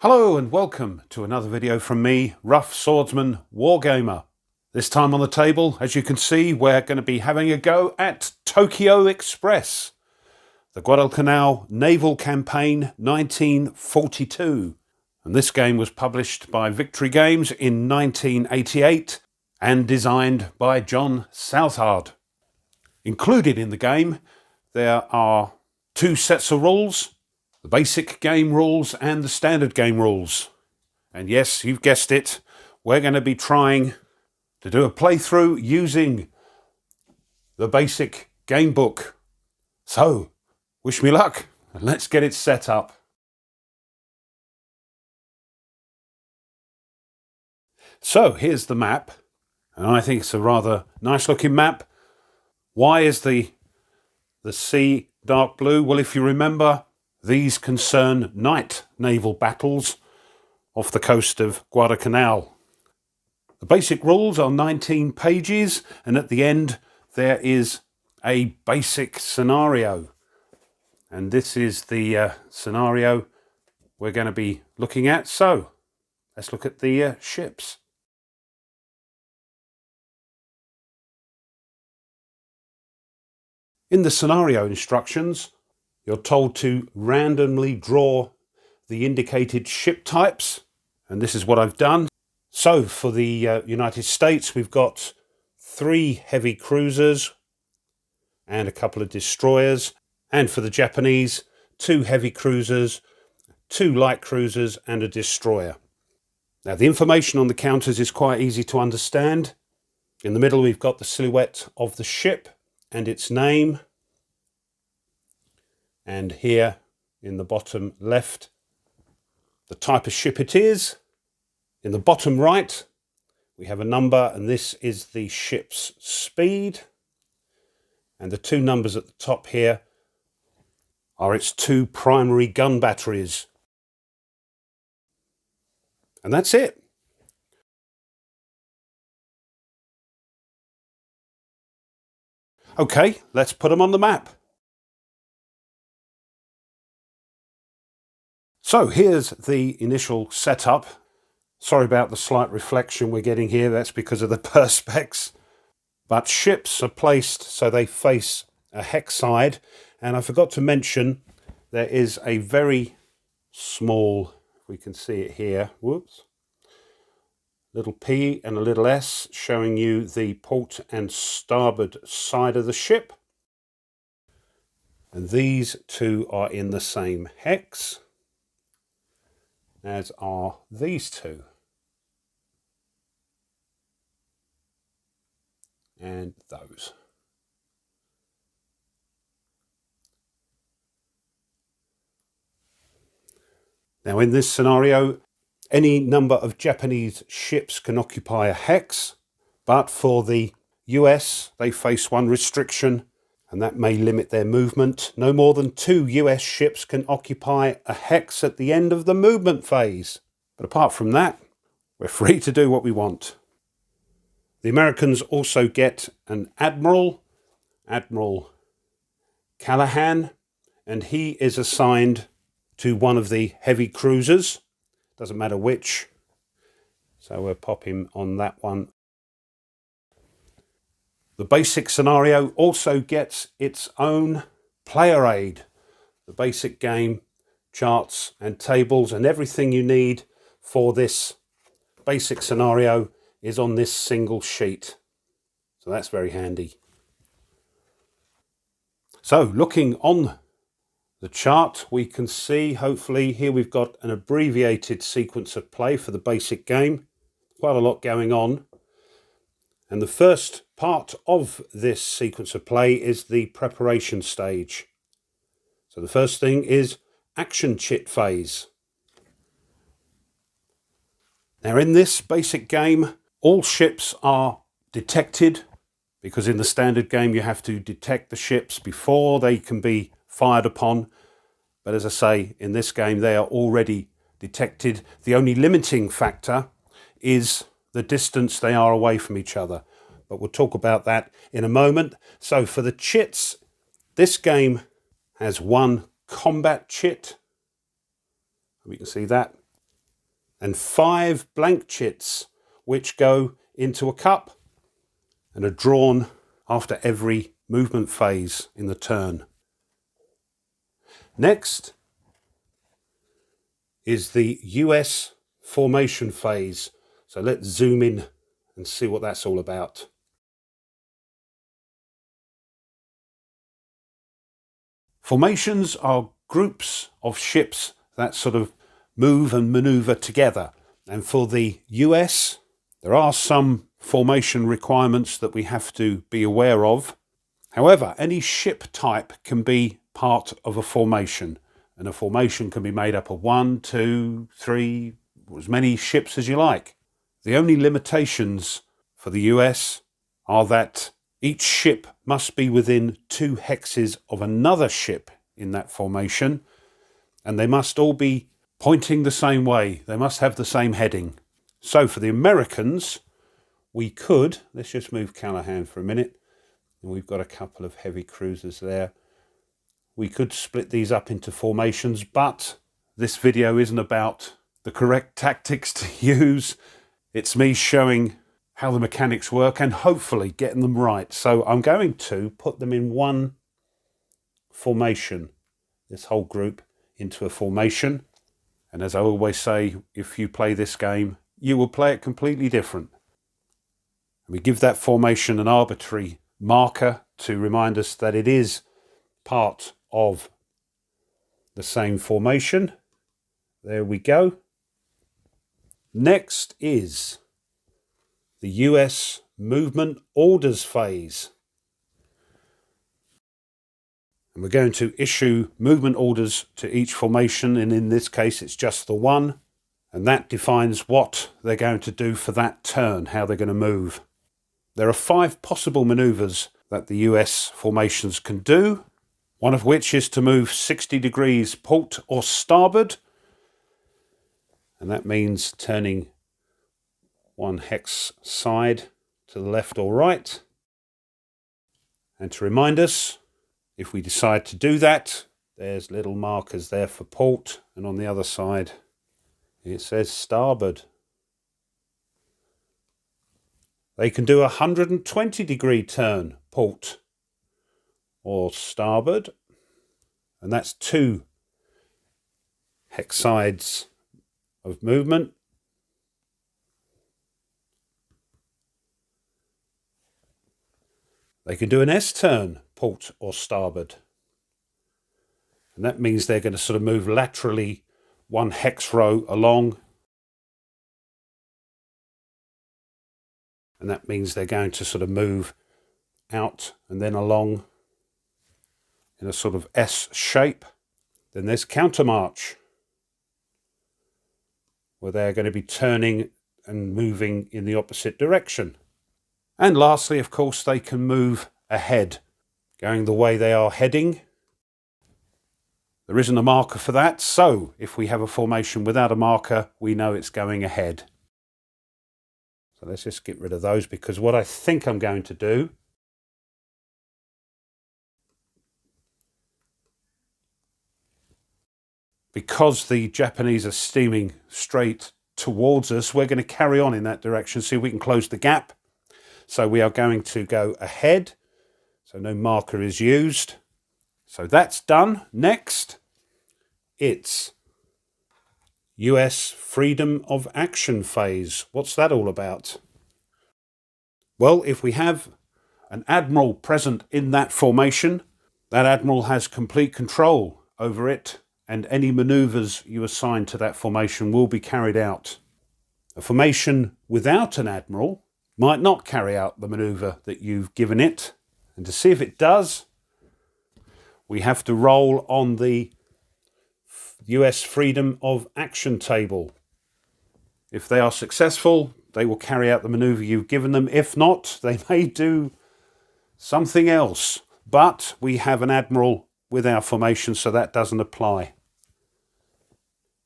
Hello and welcome to another video from me, Rough Swordsman Wargamer. This time on the table, as you can see, we're going to be having a go at Tokyo Express, the Guadalcanal Naval Campaign 1942. And this game was published by Victory Games in 1988 and designed by Jon Southard. Included in the game, there are two sets of rules. The basic game rules and the standard game rules. And yes, you've guessed it, we're going to be trying to do a playthrough using the basic game book. So, wish me luck and let's get it set up. So, here's the map, and I think it's a rather nice looking map. Why is the sea dark blue? Well, if you remember, these concern night naval battles off the coast of Guadalcanal. The basic rules are 19 pages, and at the end there is a basic scenario. And this is the scenario we're going to be looking at. So, let's look at the ships. In the scenario instructions, you're told to randomly draw the indicated ship types, and this is what I've done. So for the United States, we've got 3 heavy cruisers and a couple of destroyers, and for the Japanese, 2 heavy cruisers, 2 light cruisers and a destroyer. Now the information on the counters is quite easy to understand. In the middle we've got the silhouette of the ship and its name. And here in the bottom left, the type of ship it is. In the bottom right, we have a number, and this is the ship's speed. And the 2 numbers at the top here are its 2 primary gun batteries. And that's it. Okay, let's put them on the map. So here's the initial setup. Sorry about the slight reflection we're getting here, that's because of the perspex. But ships are placed so they face a hex side, and I forgot to mention there is a very small, we can see it here, whoops, little P and a little S showing you the port and starboard side of the ship. And these 2 are in the same hex, as are these 2. And those. Now in this scenario, any number of Japanese ships can occupy a hex, but for the US, they face one restriction, and that may limit their movement. No more than 2 US ships can occupy a hex at the end of the movement phase. But apart from that, we're free to do what we want. The Americans also get an admiral, Admiral Callahan, and he is assigned to one of the heavy cruisers. Doesn't matter which. So we'll pop him on that one. The basic scenario also gets its own player aid. The basic game, charts and tables and everything you need for this basic scenario is on this single sheet. So that's very handy. So looking on the chart, we can see, hopefully, here we've got an abbreviated sequence of play for the basic game. Quite a lot going on. And the first part of this sequence of play is the preparation stage. So the first thing is action chit phase. Now in this basic game, all ships are detected, because in the standard game you have to detect the ships before they can be fired upon. But as I say, in this game they are already detected. The only limiting factor is the distance they are away from each other. But we'll talk about that in a moment. So for the chits, this game has 1 combat chit. We can see that. and 5 blank chits, which go into a cup and are drawn after every movement phase in the turn. Next is the US formation phase. So let's zoom in and see what that's all about. Formations are groups of ships that sort of move and maneuver together. And for the US, there are some formation requirements that we have to be aware of. However, any ship type can be part of a formation, and a formation can be made up of 1, 2, 3, as many ships as you like. The only limitations for the US are that each ship must be within 2 hexes of another ship in that formation, and they must all be pointing the same way. They must have the same heading. So for the Americans, we could, let's just move Callahan for a minute, and we've got a couple of heavy cruisers there. We could split these up into formations, but this video isn't about the correct tactics to use. It's me showing how the mechanics work and hopefully getting them right. So I'm going to put them in one formation, this whole group into a formation. And as I always say, if you play this game, you will play it completely different. And we give that formation an arbitrary marker to remind us that it is part of the same formation. There we go. Next is the US movement orders phase. And we're going to issue movement orders to each formation, and in this case it's just the one, and that defines what they're going to do for that turn, how they're going to move. There are 5 possible maneuvers that the US formations can do, one of which is to move 60 degrees port or starboard, and that means turning 1 hex side to the left or right. And to remind us, if we decide to do that, there's little markers there for port, and on the other side it says starboard. They can do a 120 degree turn, port or starboard, and that's 2 hex sides of movement. They can do an S-turn, port or starboard. And that means they're going to sort of move laterally 1 hex row along. And that means they're going to sort of move out and then along in a sort of S shape. Then there's countermarch, where they're going to be turning and moving in the opposite direction. And lastly, of course, they can move ahead, going the way they are heading. There isn't a marker for that, so if we have a formation without a marker, we know it's going ahead. So let's just get rid of those, because what I think I'm going to do because the Japanese are steaming straight towards us, we're going to carry on in that direction, see if we can close the gap. So we are going to go ahead, so no marker is used. So that's done. Next, it's US freedom of action phase. What's that all about? Well, if we have an admiral present in that formation, that admiral has complete control over it, and any maneuvers you assign to that formation will be carried out. A formation without an admiral might not carry out the maneuver that you've given it, and to see if it does, we have to roll on the US freedom of action table. If they are successful, they will carry out the maneuver you've given them. If not, they may do something else, but we have an admiral with our formation, so that doesn't apply.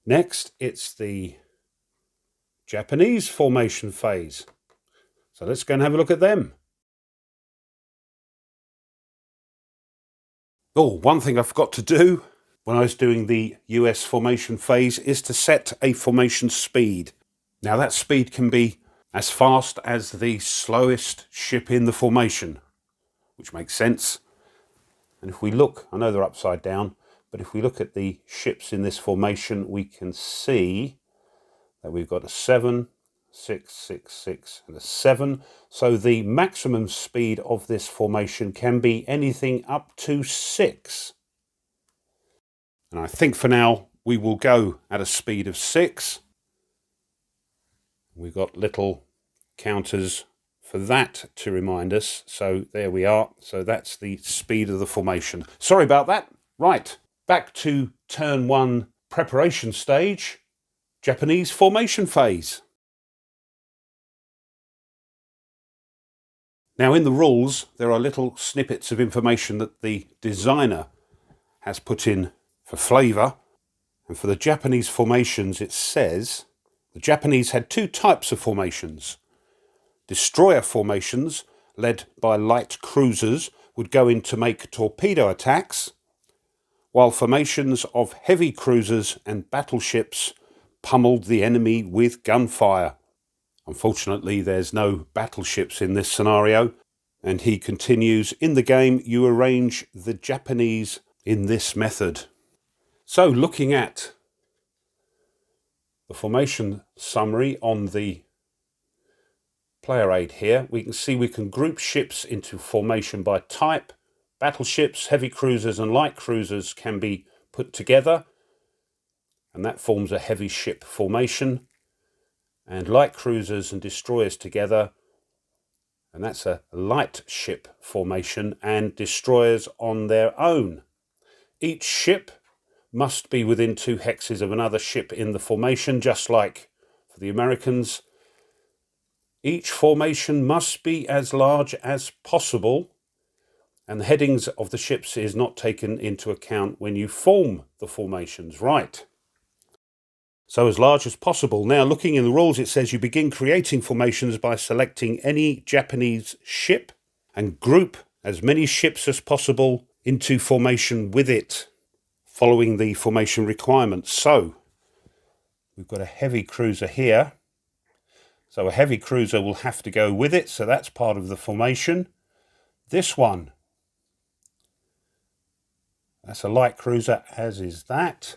Next, it's the Japanese formation phase. So let's go and have a look at them. Oh, one thing I forgot to do when I was doing the US formation phase is to set a formation speed. Now that speed can be as fast as the slowest ship in the formation, which makes sense. And if we look, I know they're upside down, but if we look at the ships in this formation, we can see that we've got a 7, 6, 6, 6 and a 7. So the maximum speed of this formation can be anything up to 6. And I think for now we will go at a speed of 6. We've got little counters for that to remind us. So there we are. So that's the speed of the formation. Sorry about that. Right, back to turn 1 preparation stage, Japanese formation phase. Now in the rules, there are little snippets of information that the designer has put in for flavour. And for the Japanese formations, it says the Japanese had 2 types of formations. Destroyer formations, led by light cruisers, would go in to make torpedo attacks, while formations of heavy cruisers and battleships pummeled the enemy with gunfire. Unfortunately, there's no battleships in this scenario, and he continues, in the game you arrange the Japanese in this method. So looking at the formation summary on the player aid here, we can see we can group ships into formation by type. Battleships, heavy cruisers and light cruisers can be put together, and that forms a heavy ship formation. And light cruisers and destroyers together, and that's a light ship formation, and destroyers on their own. Each ship must be within 2 hexes of another ship in the formation, just like for the Americans. Each formation must be as large as possible, and the headings of the ships is not taken into account when you form the formations. Right. So as large as possible. Now looking in the rules, it says you begin creating formations by selecting any Japanese ship and group as many ships as possible into formation with it, following the formation requirements. So we've got a heavy cruiser here. So a heavy cruiser will have to go with it. So that's part of the formation. This one, that's a light cruiser, as is that.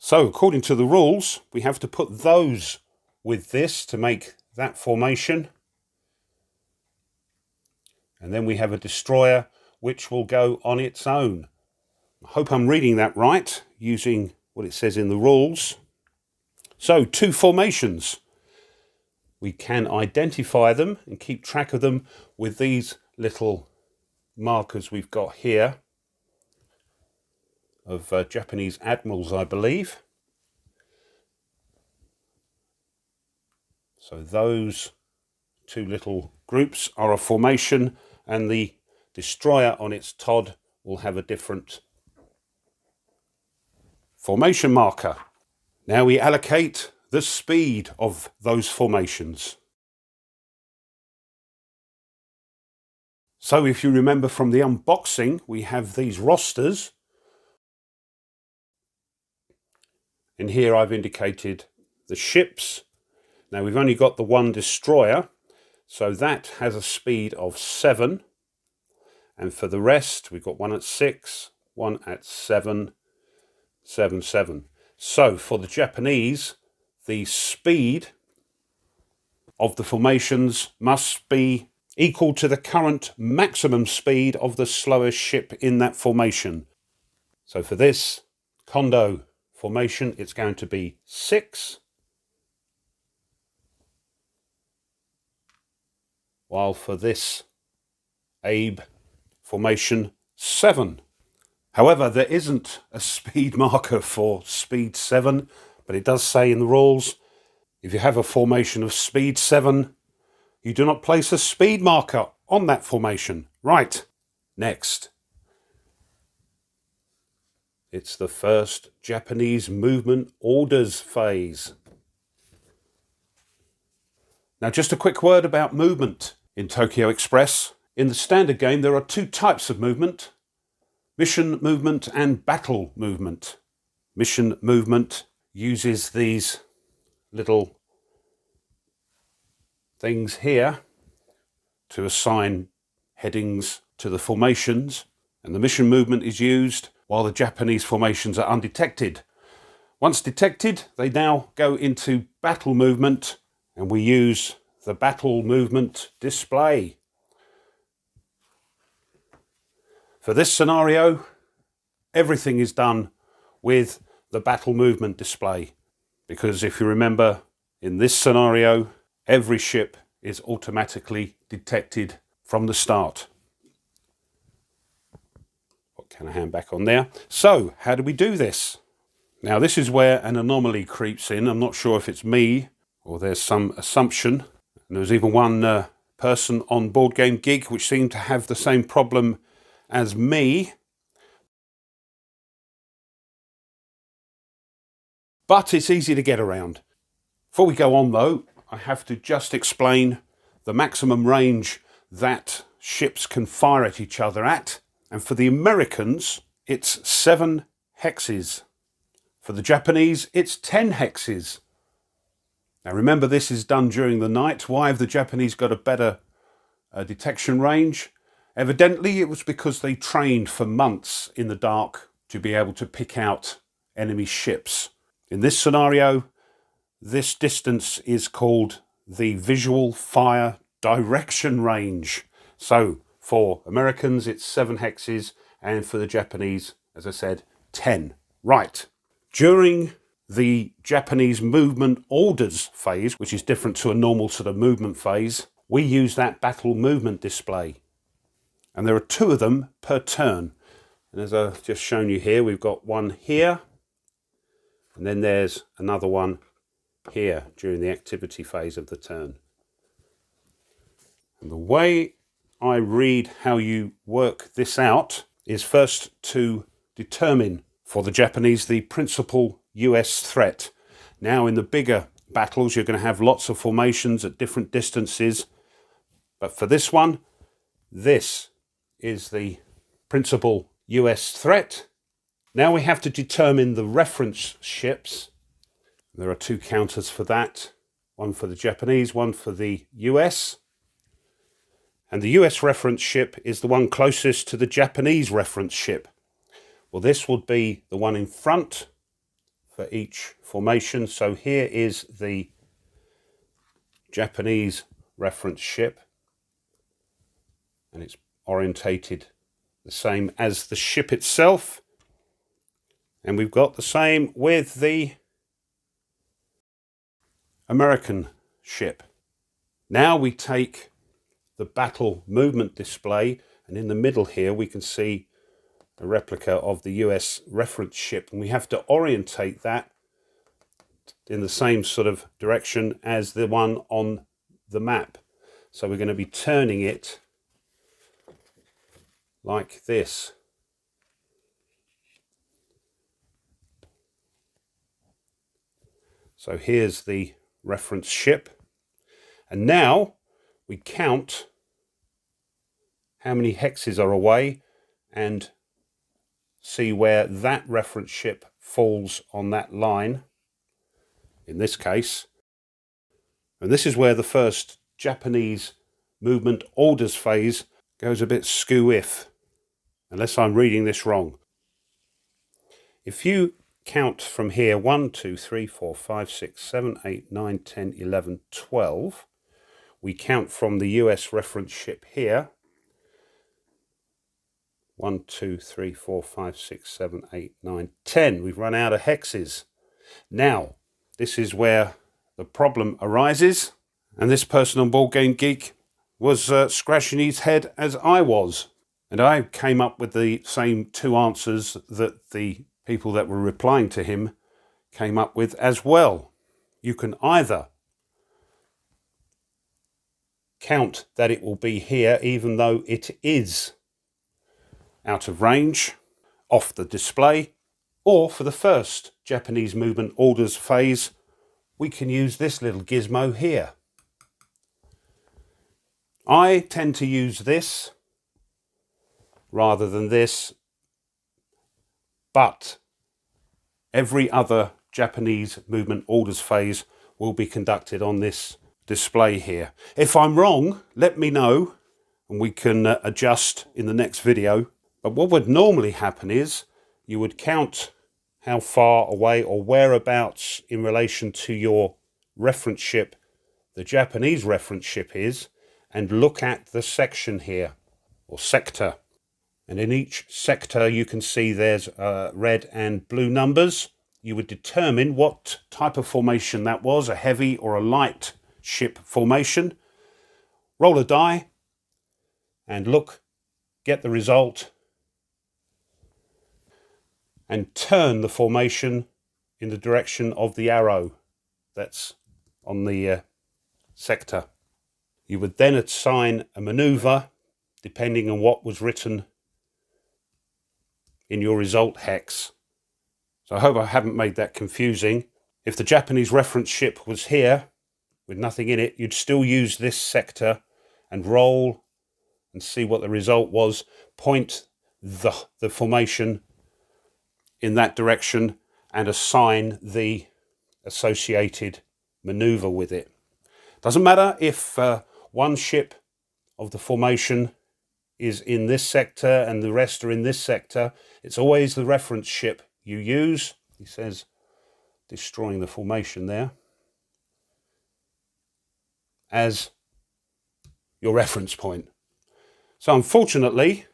So according to the rules, we have to put those with this to make that formation. And then we have a destroyer which will go on its own. I hope I'm reading that right, using what it says in the rules. So 2 formations. We can identify them and keep track of them with these little markers we've got here of Japanese admirals, I believe. So those 2 little groups are a formation, and the destroyer on its TOD will have a different formation marker. Now we allocate the speed of those formations. So if you remember from the unboxing, we have these rosters. And here I've indicated the ships. Now we've only got the 1 destroyer, so that has a speed of 7. And for the rest, we've got 1 at 6, 1 at 7, 7, 7. So for the Japanese, the speed of the formations must be equal to the current maximum speed of the slowest ship in that formation. So for this Kondo formation, it's going to be 6. While for this Abe formation, 7. However, there isn't a speed marker for speed 7, but it does say in the rules, if you have a formation of speed 7, you do not place a speed marker on that formation. Right, next. It's the first Japanese movement orders phase. Now just a quick word about movement in Tokyo Express. In the standard game there are 2 types of movement. mission movement and battle movement. Mission movement uses these little things here to assign headings to the formations, and the mission movement is used while the Japanese formations are undetected. Once detected, they now go into battle movement, and we use the battle movement display. For this scenario, everything is done with the battle movement display, because if you remember, in this scenario, every ship is automatically detected from the start. What can I hand back on there? So, how do we do this? Now, this is where an anomaly creeps in. I'm not sure if it's me or there's some assumption. And there was even one person on Board Game Geek which seemed to have the same problem as me. But it's easy to get around. Before we go on though, I have to just explain the maximum range that ships can fire at each other at. And for the Americans, it's 7 hexes. For the Japanese, it's 10 hexes. Now remember, this is done during the night. Why have the Japanese got a better detection range? Evidently, it was because they trained for months in the dark to be able to pick out enemy ships. In this scenario, this distance is called the visual fire direction range. So for Americans, it's 7 hexes, and for the Japanese, as I said, 10. Right. During the Japanese movement orders phase, which is different to a normal sort of movement phase, we use that battle movement display. And there are 2 of them per turn. And as I've just shown you here, we've got one here, and then there's another one here during the activity phase of the turn. And the way I read how you work this out is first to determine for the Japanese the principal US threat. Now in the bigger battles you're going to have lots of formations at different distances, but for this one, this is the principal US threat. Now we have to determine the reference ships. There are 2 counters for that, one for the Japanese, one for the US. And the US reference ship is the one closest to the Japanese reference ship. Well, this would be the one in front for each formation. So here is the Japanese reference ship, and it's orientated the same as the ship itself. And we've got the same with the American ship. Now we take the battle movement display, and in the middle here we can see a replica of the US reference ship, and we have to orientate that in the same sort of direction as the one on the map. So we're going to be turning it like this. So here's the reference ship, and now we count how many hexes are away and see where that reference ship falls on that line in this case. And this is where the first Japanese movement orders phase goes a bit skew-if, unless I'm reading this wrong. If you count from here 1, 2, 3, 4, 5, 6, 7, 8, 9, 10, 11, 12, we count from the US reference ship here. 1, 2, 3, 4, 5, 6, 7, 8, 9, 10. We've run out of hexes. Now, this is where the problem arises. And this person on Board Game Geek was scratching his head as I was. And I came up with the same 2 answers that the people that were replying to him came up with as well. You can either count that it will be here even though it is out of range, off the display, or for the first Japanese movement orders phase, we can use this little gizmo here. I tend to use this rather than this, but every other Japanese movement orders phase will be conducted on this display here. If I'm wrong, let me know and we can adjust in the next video. But what would normally happen is you would count how far away or whereabouts in relation to your reference ship the Japanese reference ship is, and look at the section here, or sector. And in each sector you can see there's red and blue numbers. You would determine what type of formation that was, a heavy or a light ship formation. Roll a die and look, get the result, and turn the formation in the direction of the arrow that's on the sector. You would then assign a maneuver depending on what was written in your result hex. So I hope I haven't made that confusing. If the Japanese reference ship was here with nothing in it, you'd still use this sector and roll and see what the result was. Point the formation in that direction and assign the associated maneuver with it. Doesn't matter if one ship of the formation is in this sector and the rest are in this sector. It's always the reference ship you use. He says destroying the formation there as your reference point. So unfortunately,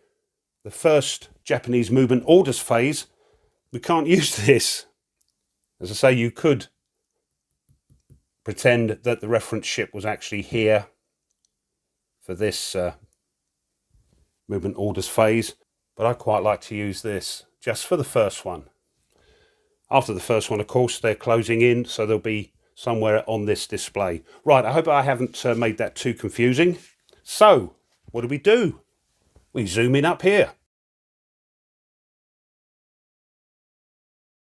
the first Japanese movement orders phase, we can't use this. As I say, you could pretend that the reference ship was actually here for this movement orders phase, but I quite like to use this just for the first one. After the first one, of course, they're closing in, so they'll be somewhere on this display. Right, I hope I haven't made that too confusing. So, what do? We zoom in up here.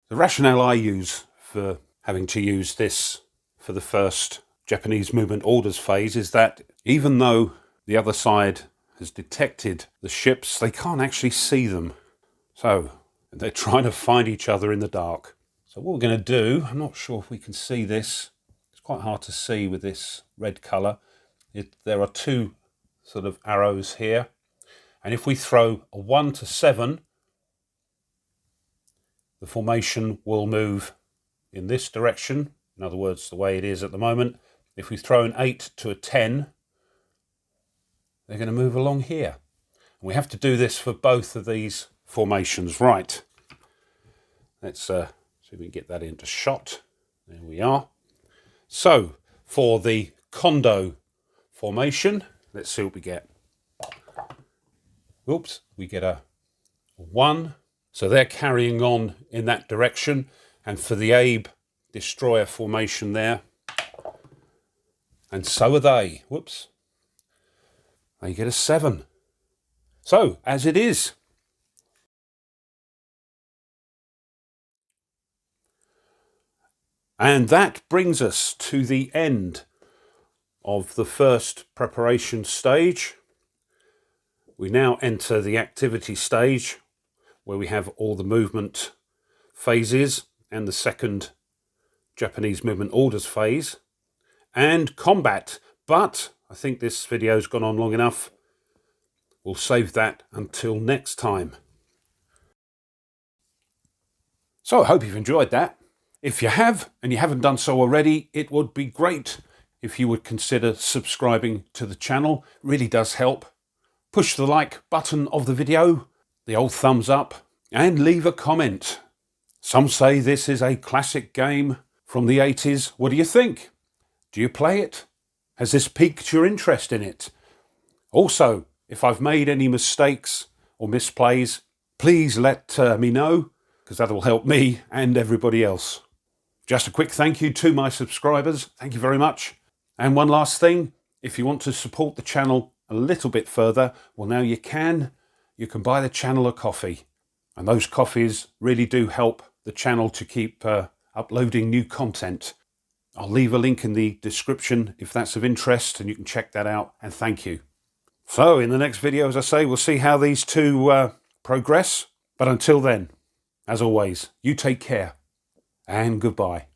The rationale I use for having to use this for the first Japanese movement orders phase is that even though the other side has detected the ships, they can't actually see them. So they're trying to find each other in the dark. So what we're going to do, I'm not sure if we can see this. It's quite hard to see with this red colour. There are two sort of arrows here. And if we throw a 1 to 7, the formation will move in this direction. In other words, the way it is at the moment. If we throw an 8 to a 10, they're going to move along here. And we have to do this for both of these formations. Right. Let's see if we can get that into shot. There we are. So, for the Kondo formation, let's see what we get. Oops, we get a 1. So they're carrying on in that direction. And for the Abe destroyer formation there, and so are they. Whoops. They get a 7. So, as it is. And that brings us to the end of the first preparation stage. We now enter the activity stage, where we have all the movement phases and the second Japanese movement orders phase and combat. But I think this video's gone on long enough. We'll save that until next time. So I hope you've enjoyed that. If you have, and you haven't done so already, it would be great if you would consider subscribing to the channel. It really does help. Push the like button of the video, the old thumbs up, and leave a comment. Some say this is a classic game from the 80s. What do you think? Do you play it? Has this piqued your interest in it? Also, if I've made any mistakes or misplays, please let me know, because that will help me and everybody else. Just a quick thank you to my subscribers. Thank you very much. And one last thing, if you want to support the channel a little bit further, well, now you can. You can buy the channel a coffee. And those coffees really do help the channel to keep uploading new content. I'll leave a link in the description if that's of interest, and you can check that out. And thank you. So in the next video, as I say, we'll see how these two progress. But until then, As always, you take care and goodbye.